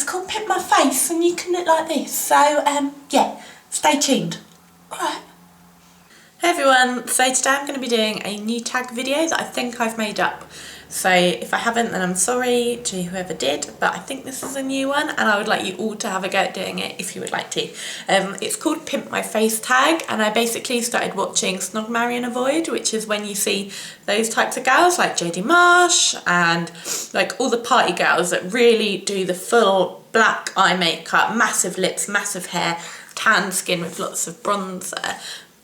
it's called Pimp My Face, and you can look like this. So yeah, stay tuned. Alright. Hey everyone, so today I'm going to be doing a new tag video that I think I've made up. So if I haven't, then I'm sorry to whoever did, but I think this is a new one and I would like you all to have a go at doing it if you would like to. It's called Pimp My Face tag, and I basically started watching Snog, Marry and Avoid, which is when you see those types of girls like JD Marsh and like all the party girls that really do the full black eye makeup, massive lips, massive hair, tan skin with lots of bronzer.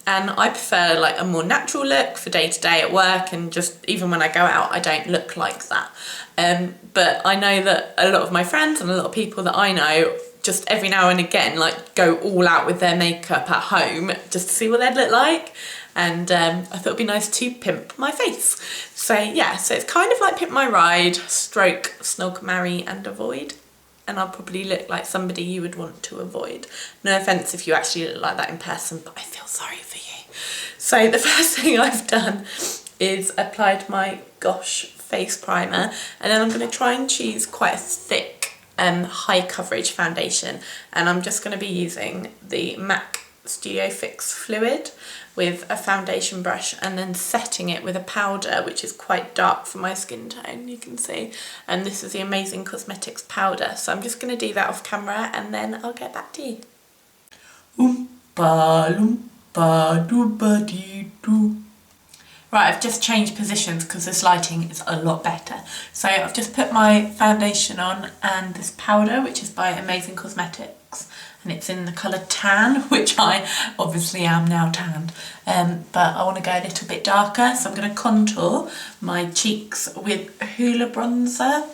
And I prefer like a more natural look for day to day at work, and just even when I go out I don't look like that. But I know that a lot of my friends and a lot of people that I know just every now and again like go all out with their makeup at home just to see what they'd look like. And I thought it'd be nice to pimp my face. So yeah, so it's kind of like Pimp My Ride stroke Snog, Marry and Avoid. And I'll probably look like somebody you would want to avoid. No offence if you actually look like that in person, but I feel sorry for you. So the first thing I've done is applied my Gosh face primer, and then I'm going to try and choose quite a thick high coverage foundation, and I'm just going to be using the MAC Studio Fix Fluid with a foundation brush, and then setting it with a powder which is quite dark for my skin tone, you can see, and this is the Amazing Cosmetics powder. So I'm just going to do that off camera and then I'll get back to you. Oompa loompa dooba dee doo. Right, I've just changed positions because this lighting is a lot better. So I've just put my foundation on and this powder, which is by Amazing Cosmetics, and it's in the colour tan, which I obviously am now tanned, but I want to go a little bit darker, so I'm going to contour my cheeks with Hoola bronzer.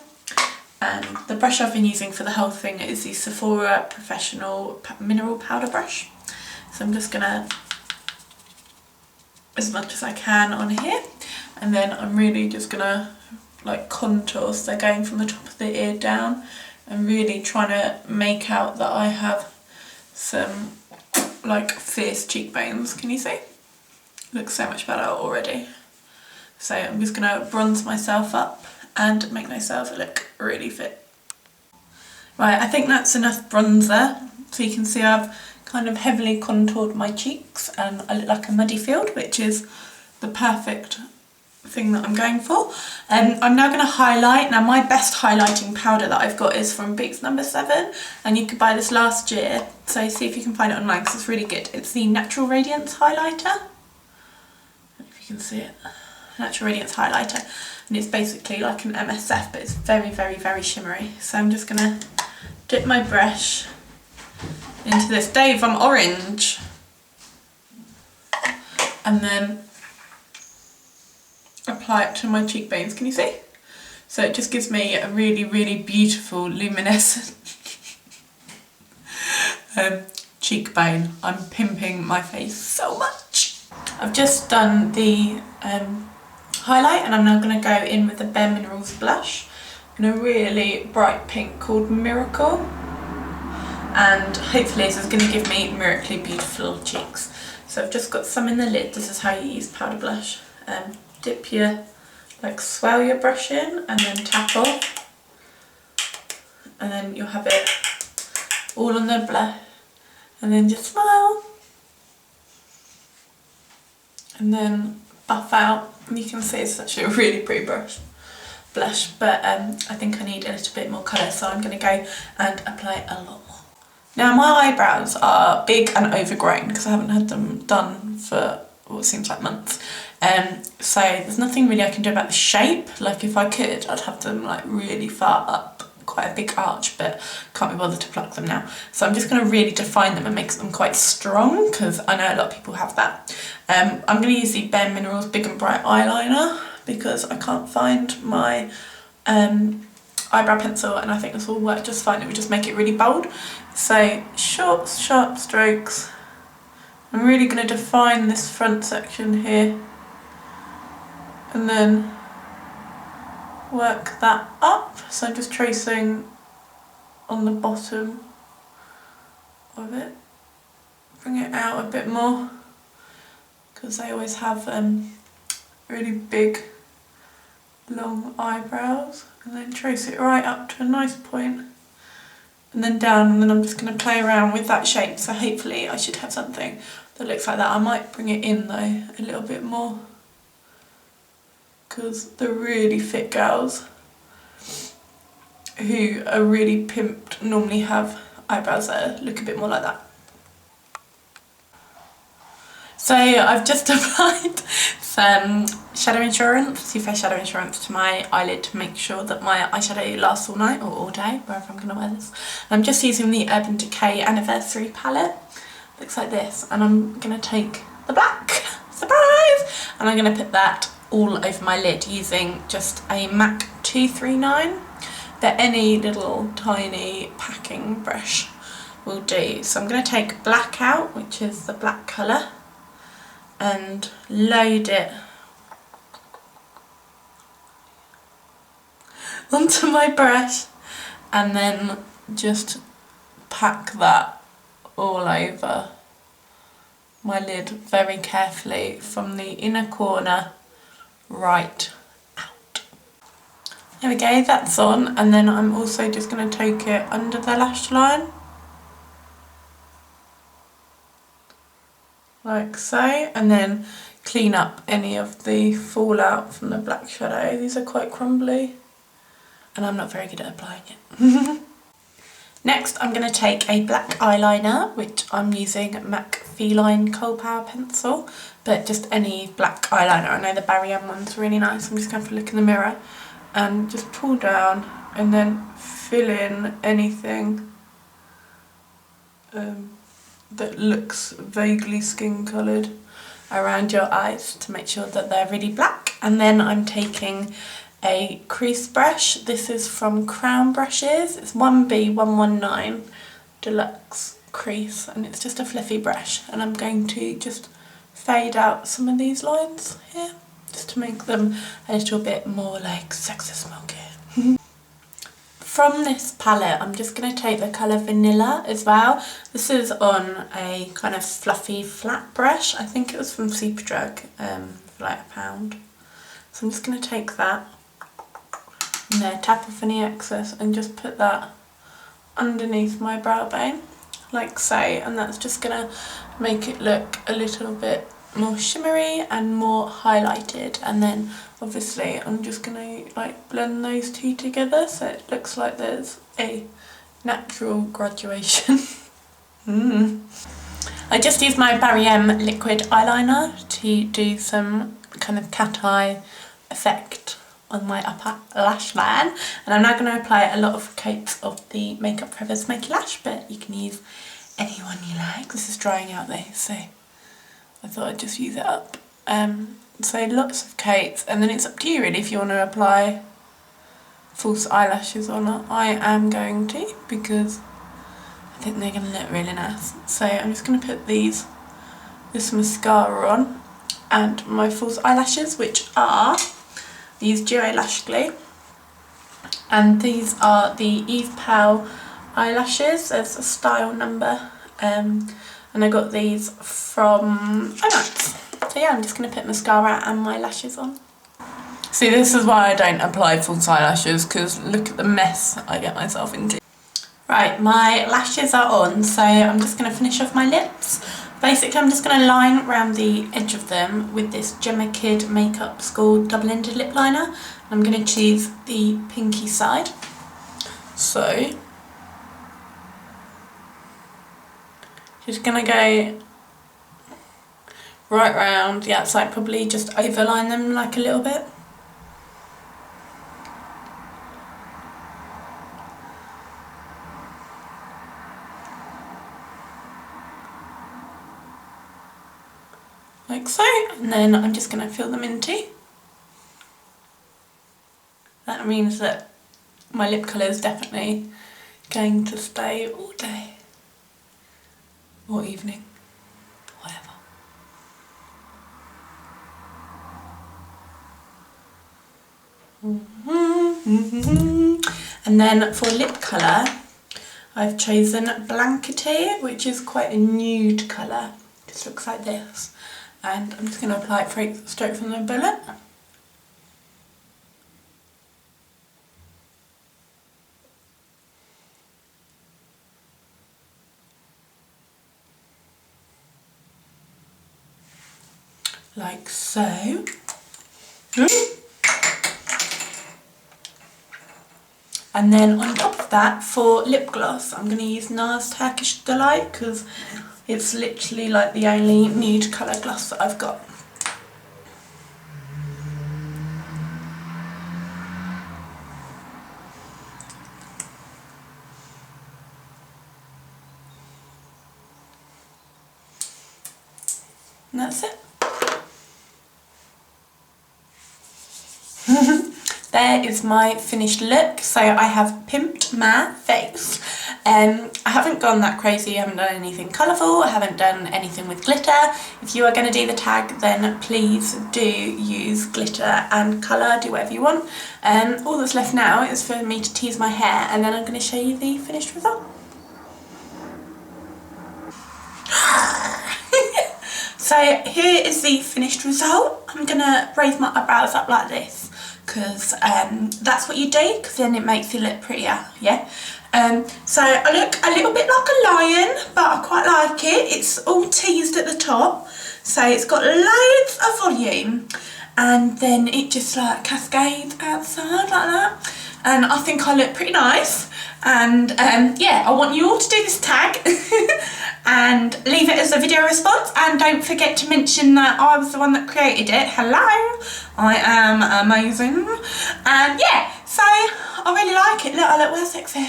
And the brush I've been using for the whole thing is the Sephora Professional Mineral Powder Brush. So I'm just going to, as much as I can on here, and then I'm really just going to like contour, so going from the top of the ear down and really trying to make out that I have some like fierce cheekbones. Can you see? Looks so much better already. So I'm just going to bronze myself up and make myself look really fit. Right, I think that's enough bronzer. So you can see I've kind of heavily contoured my cheeks and I look like a muddy field, which is the perfect thing that I'm going for. I'm now going to highlight. Now my best highlighting powder that I've got is from Boots No. 7, and you could buy this last year, so see if you can find it online because it's really good. It's the Natural Radiance highlighter. I don't know if you can see it. Natural Radiance highlighter, and it's basically like an MSF, but it's very, very, very shimmery. So I'm just going to dip my brush into this. Dave, I'm orange. And then apply it to my cheekbones. Can you see? So it just gives me a really, really beautiful luminescent cheekbone. I'm pimping my face so much. I've just done the highlight, and I'm now going to go in with the Bare Minerals blush in a really bright pink called Miracle, and hopefully this is going to give me miraculously beautiful cheeks. So I've just got some in the lid. This is how you use powder blush. Dip your, like swell your brush in and then tap off, and then you'll have it all on the blush, and then just smile and then buff out. And you can see it's actually a really pretty blush, but I think I need a little bit more colour, so I'm going to go and apply a lot more. Now my eyebrows are big and overgrown because I haven't had them done for what seems like months. So there's nothing really I can do about the shape. Like if I could, I'd have them like really far up, quite a big arch, but can't be bothered to pluck them now. So I'm just going to really define them and make them quite strong, because I know a lot of people have that. I'm going to use the Bare Minerals Big and Bright eyeliner because I can't find my eyebrow pencil, and I think this will work just fine. It would just make it really bold. So short, sharp strokes. I'm really going to define this front section here, and then work that up. So I'm just tracing on the bottom of it. Bring it out a bit more, because I always have really big long eyebrows, and then trace it right up to a nice point and then down, and then I'm just going to play around with that shape. So hopefully I should have something that looks like that. I might bring it in though a little bit more, because the really fit girls who are really pimped normally have eyebrows that look a bit more like that. So I've just applied some shadow insurance, Too Faced shadow insurance to my eyelid to make sure that my eyeshadow lasts all night or all day, wherever I'm going to wear this. I'm just using the Urban Decay Anniversary palette. Looks like this, and I'm going to take the black, surprise, and I'm going to put that all over my lid using just a MAC 239, but any little tiny packing brush will do. So I'm going to take black out, which is the black colour, and load it onto my brush, and then just pack that all over my lid very carefully from the inner corner right out. There we go, that's on, and then I'm also just going to take it under the lash line, like so, and then clean up any of the fallout from the black shadow. These are quite crumbly and I'm not very good at applying it. Next I'm going to take a black eyeliner, which I'm using MAC Feline Coal Power Pencil, but just any black eyeliner. I know the Barry M one's really nice. I'm just going to have a look in the mirror and just pull down and then fill in anything that looks vaguely skin coloured around your eyes to make sure that they're really black. And then I'm taking a crease brush. This is from Crown Brushes. It's 1B119 Deluxe Crease, and it's just a fluffy brush, and I'm going to just fade out some of these lines here just to make them a little bit more like sexy smoky. From this palette, I'm just going to take the colour Vanilla as well. This is on a kind of fluffy flat brush. I think it was from Superdrug for like £1. So I'm just going to take that and then tap off any excess and just put that underneath my brow bone, like so. And that's just going to make it look a little bit more shimmery and more highlighted. And then obviously I'm just going to like blend those two together so it looks like there's a natural graduation. I just used my Barry M liquid eyeliner to do some kind of cat eye effect on my upper lash line, and I'm now going to apply a lot of coats of the MakeupForever Smoky Lash, but you can use any one you like. This is drying out though, so I thought I'd just use it up. So lots of coats, and then it's up to you really if you want to apply false eyelashes or not. I am going to, because I think they're going to look really nice. So I'm just going to put this mascara on and my false eyelashes, which are these Duo Lash Glue, and these are the Eve Pal eyelashes. There's a style number, and I got these from Nars. So yeah, I'm just going to put mascara and my lashes on. See, this is why I don't apply false eyelashes, because look at the mess I get myself into. Right, my lashes are on, so I'm just going to finish off my lips. Basically, I'm just going to line around the edge of them with this Jemma Kid Makeup School double-ended lip liner. I'm going to choose the pinky side. So, just going to go right round the outside, probably just overline them like a little bit. Like so, and then I'm just going to fill them in too. That means that my lip colour is definitely going to stay all day or evening, whatever. And then for lip colour, I've chosen Blankety, which is quite a nude colour. Just looks like this. And I'm just going to apply it straight from the bullet. like so. And then on top of that, for lip gloss, I'm going to use Nars Turkish Delight because it's literally like the only nude colour gloss that I've got. And that's it. There is my finished look. So I have pimped my face. I haven't gone that crazy, I haven't done anything colourful, I haven't done anything with glitter. If you are going to do the tag, then please do use glitter and colour, do whatever you want. All that's left now is for me to tease my hair, and then I'm going to show you the finished result. So here is the finished result. I'm going to raise my eyebrows up like this because that's what you do, because then it makes you look prettier, yeah? So I look a little bit like a lion, but I quite like it. It's all teased at the top, so it's got loads of volume, and then it just like cascades outside like that. And I think I look pretty nice. And yeah, I want you all to do this tag and leave it as a video response, and don't forget to mention that I was the one that created it. Hello, I am amazing. And yeah, so I really like it. Look, I look well sexy.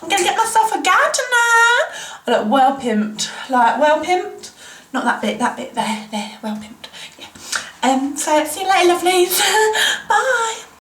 I'm gonna get myself a guy tonight. I look well pimped, like well pimped. Not that bit there, well pimped. Yeah. So see you later, lovelies. Bye.